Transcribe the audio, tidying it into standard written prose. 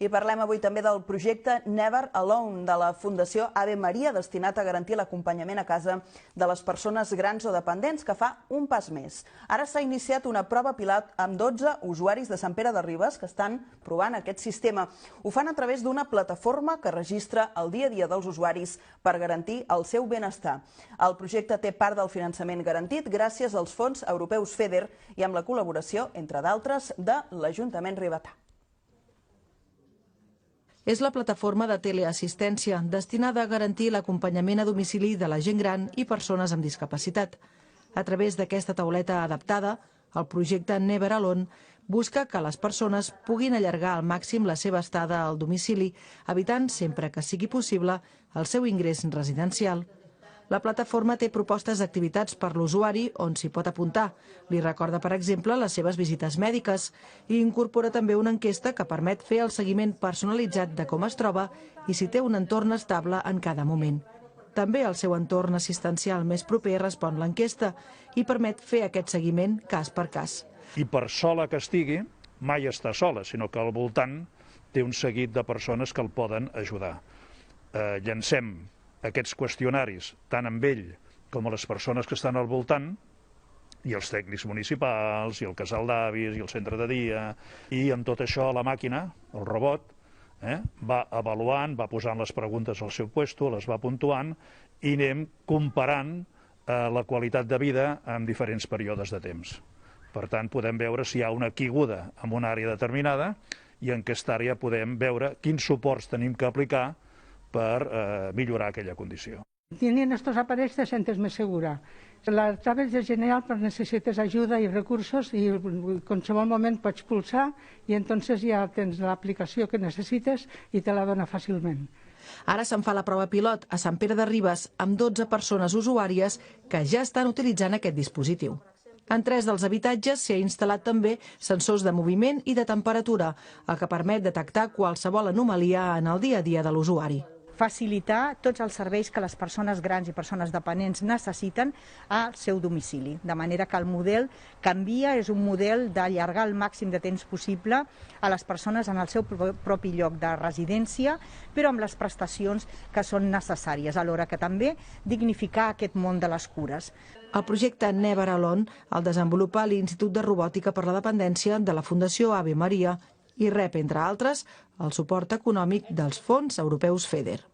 I parlem avui també del projecte Never Alone de la Fundació Ave Maria, destinat a garantir l'acompanyament a casa de les persones grans o dependents, que fa un pas més. Ara s'ha iniciat una prova pilot amb 12 usuaris de Sant Pere de Ribes que estan provant aquest sistema. Ho fan a través d'una plataforma que registra el dia a dia dels usuaris per garantir el seu benestar. El projecte té part del finançament garantit gràcies als fons europeus FEDER i amb la col·laboració, entre d'altres, de l'Ajuntament ribetà. És la plataforma de teleassistència destinada a garantir l'acompanyament a domicili de la gent gran i persones amb discapacitat. A través d'aquesta tauleta adaptada, el projecte Never Alone busca que les persones puguin allargar al màxim la seva estada al domicili, evitant sempre que sigui possible el seu ingrés residencial. La plataforma té propostes d'activitats per l'usuari on s'hi pot apuntar. Li recorda, per exemple, les seves visites mèdiques i incorpora també una enquesta que permet fer el seguiment personalitzat de com es troba i si té un entorn estable en cada moment. També el seu entorn assistencial més proper respon l'enquesta i permet fer aquest seguiment cas per cas. I per sola que estigui, mai està sola, sinó que al voltant té un seguit de persones que el poden ajudar. Llancem aquests qüestionaris tant amb ell com a les persones que estan al voltant, i els tècnics municipals, i el casal d'avis, i el centre de dia, i amb tot això la màquina, el robot, va avaluant, va posant les preguntes al seu puesto, les va puntuant, i anem comparant la qualitat de vida en diferents períodes de temps. Per tant, podem veure si hi ha una caiguda en una àrea determinada i en aquesta àrea podem veure quins suports tenim que aplicar per millorar aquella condició. Teniendo estos aparellos te sientes más segura. La través de general pues necesites ayuda y recursos y en qualsevol moment pots pulsar i entonces ja tens l'aplicació que necessites i te la dona fàcilment. Ara se'n fa la prova pilot a Sant Pere de Ribes amb 12 persones usuàries que ja estan utilitzant aquest dispositiu. En 3 dels habitatges s'hi ha instal·lat també sensors de moviment i de temperatura, el que permet detectar qualsevol anomalia en el dia a dia de l'usuari. Facilitar tots els serveis que les persones grans i persones dependents necessiten al seu domicili. De manera que el model canvia, és un model d'allargar el màxim de temps possible a les persones en el seu propi lloc de residència, però amb les prestacions que són necessàries, alhora que també dignificar aquest món de les cures. El projecte Never Alone el desenvolupa l'Institut de Robòtica per la Dependència de la Fundació Ave Maria i rep, entre altres, el suport econòmic dels fons europeus FEDER.